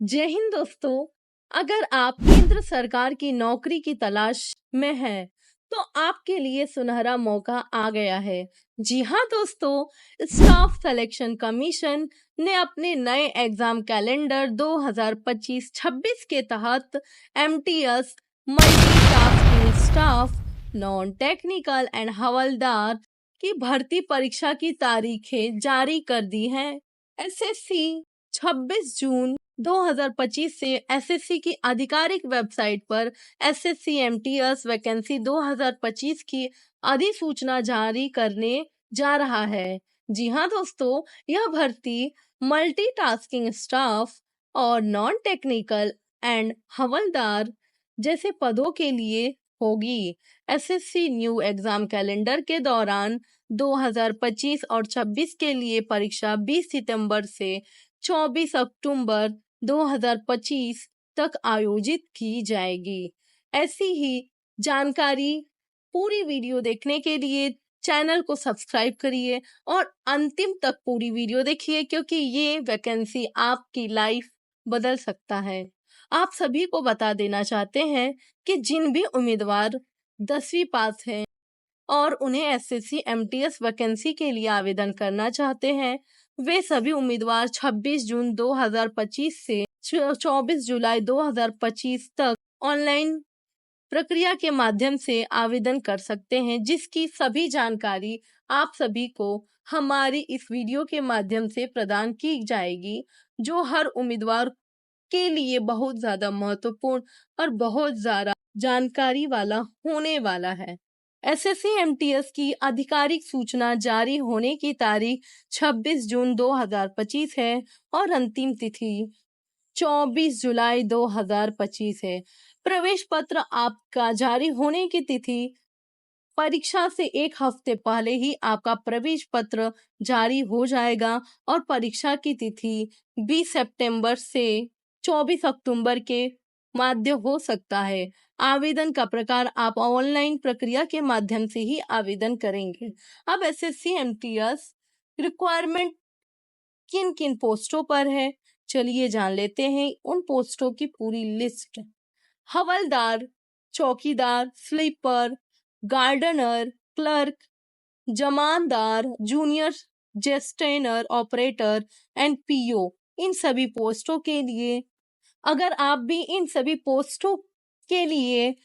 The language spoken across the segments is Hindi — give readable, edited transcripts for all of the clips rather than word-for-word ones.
जय हिंद दोस्तों। अगर आप केंद्र सरकार की नौकरी की तलाश में हैं, तो आपके लिए सुनहरा मौका आ गया है। जी हाँ दोस्तों, स्टाफ सिलेक्शन कमीशन ने अपने नए एग्जाम कैलेंडर 2025-26 के तहत MTS multitasking staff, non technical and हवलदार की भर्ती परीक्षा की तारीखें जारी कर दी हैं। एसएससी 26 जून 2025 से एसएससी की आधिकारिक वेबसाइट पर एसएससी एमटीएस वैकेंसी 2025 की अधिसूचना जारी करने जा रहा है। जी हाँ दोस्तों, यह भर्ती मल्टीटास्किंग स्टाफ और नॉन टेक्निकल एंड हवलदार जैसे पदों के लिए होगी। एसएससी न्यू एग्जाम कैलेंडर के दौरान 2025 और 26 के लिए परीक्षा 20 सितंबर से 24 अक्टूबर 2025 तक आयोजित की जाएगी। ऐसी ही जानकारी पूरी वीडियो देखने के लिए चैनल को सब्सक्राइब करिए और अंतिम तक पूरी वीडियो देखिए, क्योंकि ये वैकेंसी आपकी लाइफ बदल सकता है। आप सभी को बता देना चाहते हैं कि जिन भी उम्मीदवार 10वीं पास हैं और उन्हें एसएससी एमटीएस वैकेंसी के लिए आवेदन करना चाहते हैं, वे सभी उम्मीदवार 26 जून 2025 से 24 जुलाई 2025 तक ऑनलाइन प्रक्रिया के माध्यम से आवेदन कर सकते हैं, जिसकी सभी जानकारी आप सभी को हमारी इस वीडियो के माध्यम से प्रदान की जाएगी, जो हर उम्मीदवार के लिए बहुत ज्यादा महत्वपूर्ण और बहुत ज्यादा जानकारी वाला होने वाला है। एसएससी एमटीएस की आधिकारिक सूचना जारी होने की तारीख 26 जून 2025 है और अंतिम तिथि 24 जुलाई 2025 है। प्रवेश पत्र आपका जारी होने की तिथि परीक्षा से एक हफ्ते पहले ही आपका प्रवेश पत्र जारी हो जाएगा और परीक्षा की तिथि 20 सितंबर से 24 अक्टूबर के मध्य हो सकता है। आवेदन का प्रकार आप ऑनलाइन प्रक्रिया के माध्यम से ही आवेदन करेंगे। अब एसएससी एमटीएस रिक्वायरमेंट किन किन पोस्टों पर है, चलिए जान लेते हैं उन पोस्टों की पूरी लिस्ट। हवलदार, चौकीदार, स्लीपर, गार्डनर, क्लर्क, जमानदार, junior Gestetner operator and PO, इन सभी पोस्टों के लिए अगर आप भी इन सभी पोस्टों के लिए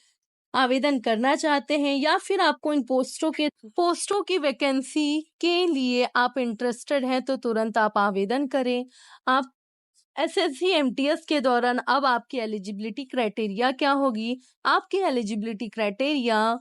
आवेदन करना चाहते हैं या फिर आपको इन पोस्टों की वैकेंसी के लिए आप इंटरेस्टेड हैं, तो तुरंत आप आवेदन करें। आप एसएससी एमटीएस के दौरान अब आपकी एलिजिबिलिटी क्राइटेरिया क्या होगी? आपकी एलिजिबिलिटी क्राइटेरिया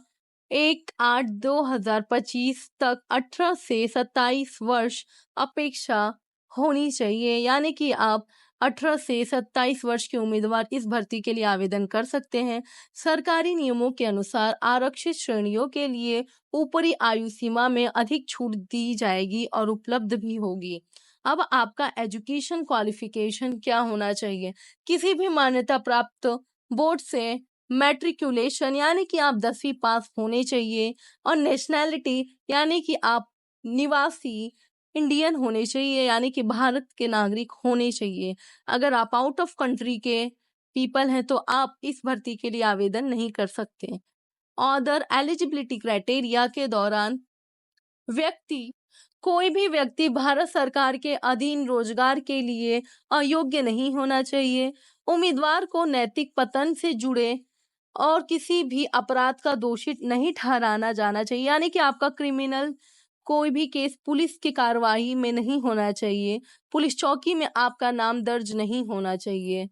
1/8/2025 तक 18 से 27 वर्ष अपेक्षा होनी चाहिए, यानी कि आप 18 से 27 वर्ष के उम्मीदवार इस भर्ती के लिए आवेदन कर सकते हैं। सरकारी नियमों के अनुसार आरक्षित श्रेणियों के लिए ऊपरी आयु सीमा में अधिक छूट दी जाएगी और उपलब्ध भी होगी। अब आपका एजुकेशन क्वालिफिकेशन क्या होना चाहिए? किसी भी मान्यता प्राप्त बोर्ड से मैट्रिकुलेशन यानी कि आप 10वीं पास होने चाहिए और नेशनैलिटी यानी कि आप निवासी इंडियन होने चाहिए, यानी कि भारत के नागरिक होने चाहिए। अगर आप आउट ऑफ कंट्री के पीपल हैं तो आप इस भर्ती के लिए आवेदन नहीं कर सकते। अदर एलिजिबिलिटी क्राइटेरिया के दौरान कोई भी व्यक्ति भारत सरकार के अधीन रोजगार के लिए अयोग्य नहीं होना चाहिए। उम्मीदवार को नैतिक पतन से जुड़े और किसी भी अपराध का दोषी नहीं ठहराना जाना चाहिए, यानी कि आपका क्रिमिनल कोई भी केस पुलिस की कार्रवाई में नहीं होना चाहिए, पुलिस चौकी में आपका नाम दर्ज नहीं होना चाहिए।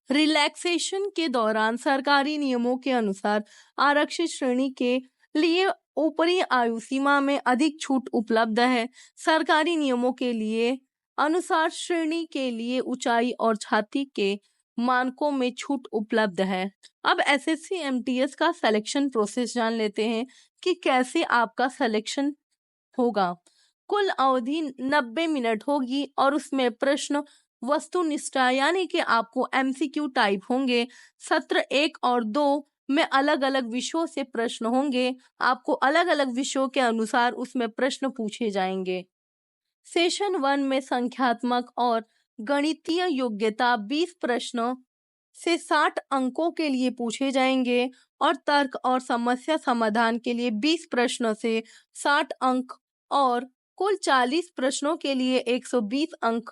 रिलैक्सेशन के दौरान सरकारी नियमों के अनुसार आरक्षित श्रेणी के लिए ऊपरी आयु सीमा में अधिक छूट उपलब्ध है। सरकारी नियमों के लिए अनुसार श्रेणी के लिए ऊंचाई और छाती के मानकों में छूट उपलब्ध है। अब एसएससी एमटीएस का सिलेक्शन प्रोसेस जान लेते हैं कि कैसे आपका सिलेक्शन होगा। कुल अवधि 90 मिनट होगी और उसमें प्रश्न वस्तुनिष्ठ यानी कि आपको एमसीक्यू टाइप होंगे। सत्र 1 और 2 में अलग अलग विषयों से प्रश्न होंगे। आपको अलग अलग विषयों के अनुसार उसमें प्रश्न पूछे जाएंगे। सेशन 1 में संख्यात्मक और गणितीय योग्यता 20 प्रश्नों से 60 अंकों के लिए पूछे जाएंगे और तर्क और समस्या समाधान के लिए 20 प्रश्नों से 60 अंक और कुल 40 प्रश्नों के लिए 120 अंक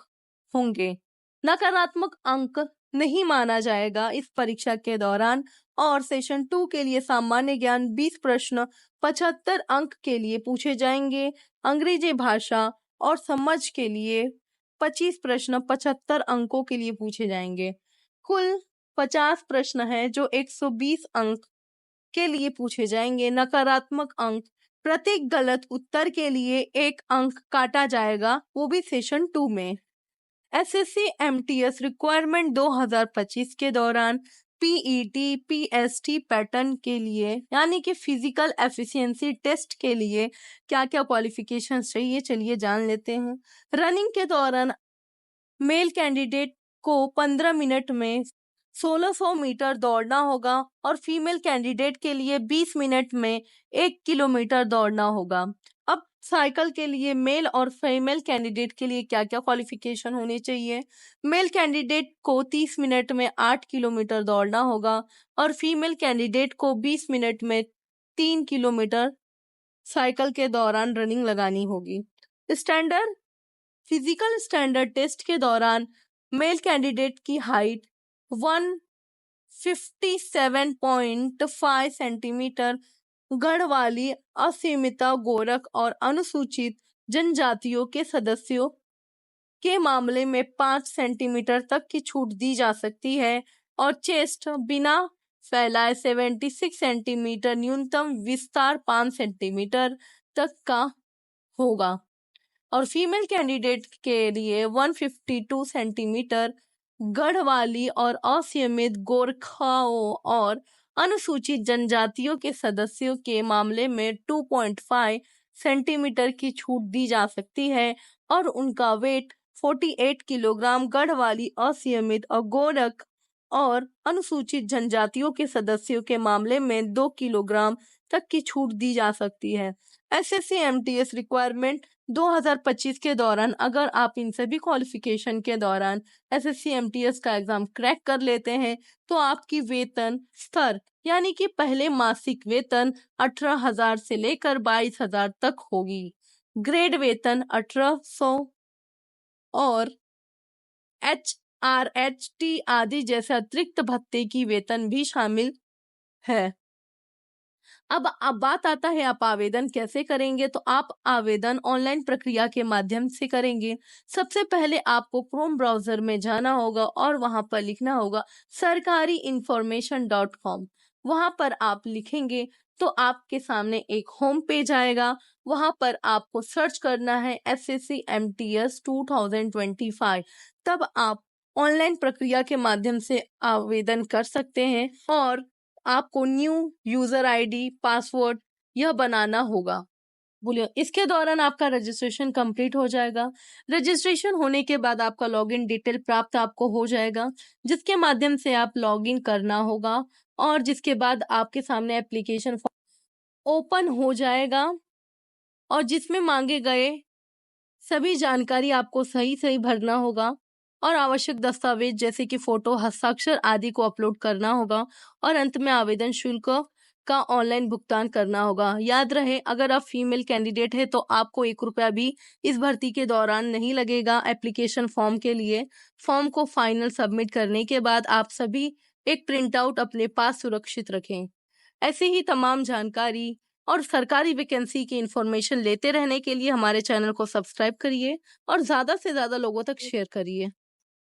होंगे। नकारात्मक अंक नहीं माना जाएगा इस परीक्षा के दौरान। और सेशन 2 के लिए सामान्य ज्ञान 20 प्रश्न 75 अंक के लिए पूछे जाएंगे। अंग्रेजी भाषा और समझ के लिए 25 प्रश्न 75 अंकों के लिए पूछे जाएंगे। कुल 50 प्रश्न हैं जो 120 अंक के लिए पूछे जाएंगे। नकारात्मक अंक प्रत्येक गलत उत्तर के लिए 1 अंक काटा जाएगा, वो भी सेशन 2 में। एसएससी एमटीएस रिक्वायरमेंट 2025 के दौरान पीईटी पीएसटी पैटर्न के लिए यानी कि फिजिकल एफिशिएंसी टेस्ट के लिए क्या क्या क्वालिफिकेशन चाहिए, चलिए जान लेते हैं। रनिंग के दौरान मेल कैंडिडेट को 15 मिनट में 1600 मीटर दौड़ना होगा और फीमेल कैंडिडेट के लिए 20 मिनट में 1 किलोमीटर दौड़ना होगा। अब साइकिल के लिए मेल और फीमेल कैंडिडेट के लिए क्या क्या क्वालिफिकेशन होनी चाहिए। मेल कैंडिडेट को 30 मिनट में 8 किलोमीटर दौड़ना होगा और फीमेल कैंडिडेट को 20 मिनट में 3 किलोमीटर साइकिल के दौरान रनिंग लगानी होगी। स्टैंडर्ड फिजिकल स्टैंडर्ड टेस्ट के दौरान मेल कैंडिडेट की हाइट 157.5 सेंटीमीटर, गढ़वाली, असीमित, गोरख और अनुसूचित जनजातियों के सदस्यों के मामले में 5 सेंटीमीटर तक की छूट दी जा सकती है और चेस्ट बिना फैलाए 76 सेंटीमीटर, न्यूनतम विस्तार 5 सेंटीमीटर तक का होगा और फीमेल कैंडिडेट के लिए 152 सेंटीमीटर, गढ़वाली और असीमित, गोरखाओं और अनुसूचित जनजातियों के सदस्यों के मामले में 2.5 सेंटीमीटर की छूट दी जा सकती है और उनका वेट 48 किलोग्राम, गढ़वाली, असीमित और गोरख और अनुसूचित जनजातियों के सदस्यों के मामले में 2 किलोग्राम तक की छूट दी जा सकती है। एसएससी एमटीएस रिक्वायरमेंट 2025 के दौरान अगर आप इन सभी क्वालिफिकेशन के दौरान एसएससी एमटीएस का एग्जाम क्रैक कर लेते हैं तो आपकी वेतन स्तर यानी कि पहले मासिक वेतन 18,000 से लेकर 22,000 तक होगी। ग्रेड वेतन 1800 और HRHT आदि जैसे अतिरिक्त भत्ते की वेतन भी शामिल है। अब बात आता है आप आवेदन कैसे करेंगे। तो आप आवेदन ऑनलाइन प्रक्रिया के माध्यम से करेंगे। सबसे पहले आपको क्रोम ब्राउजर में जाना होगा और वहां पर लिखना होगा sarkariinformation.com। वहां पर आप लिखेंगे तो आपके सामने एक होम पेज आएगा। वहां पर आपको सर्च करना है एसएससी एमटीएस 2025। तब आप ऑनलाइन प्रक्रिया के माध्यम से आवेदन कर सकते हैं और आपको न्यू यूजर आईडी, पासवर्ड यह बनाना होगा। बोलिए इसके दौरान आपका रजिस्ट्रेशन कंप्लीट हो जाएगा। रजिस्ट्रेशन होने के बाद आपका लॉगिन डिटेल प्राप्त आपको हो जाएगा, जिसके माध्यम से आप लॉगिन करना होगा और जिसके बाद आपके सामने एप्लीकेशन फॉर्म ओपन हो जाएगा और जिसमें मांगे गए सभी जानकारी आपको सही सही भरना होगा और आवश्यक दस्तावेज जैसे कि फोटो, हस्ताक्षर आदि को अपलोड करना होगा और अंत में आवेदन शुल्क का ऑनलाइन भुगतान करना होगा। याद रहे अगर आप फीमेल कैंडिडेट है तो आपको 1 रुपया भी इस भर्ती के दौरान नहीं लगेगा एप्लीकेशन फॉर्म के लिए। फॉर्म को फाइनल सबमिट करने के बाद आप सभी एक प्रिंट आउट अपने पास सुरक्षित रखें। ऐसे ही तमाम जानकारी और सरकारी वैकेंसी की इंफॉर्मेशन लेते रहने के लिए हमारे चैनल को सब्सक्राइब करिए और ज्यादा से ज्यादा लोगों तक शेयर करिए।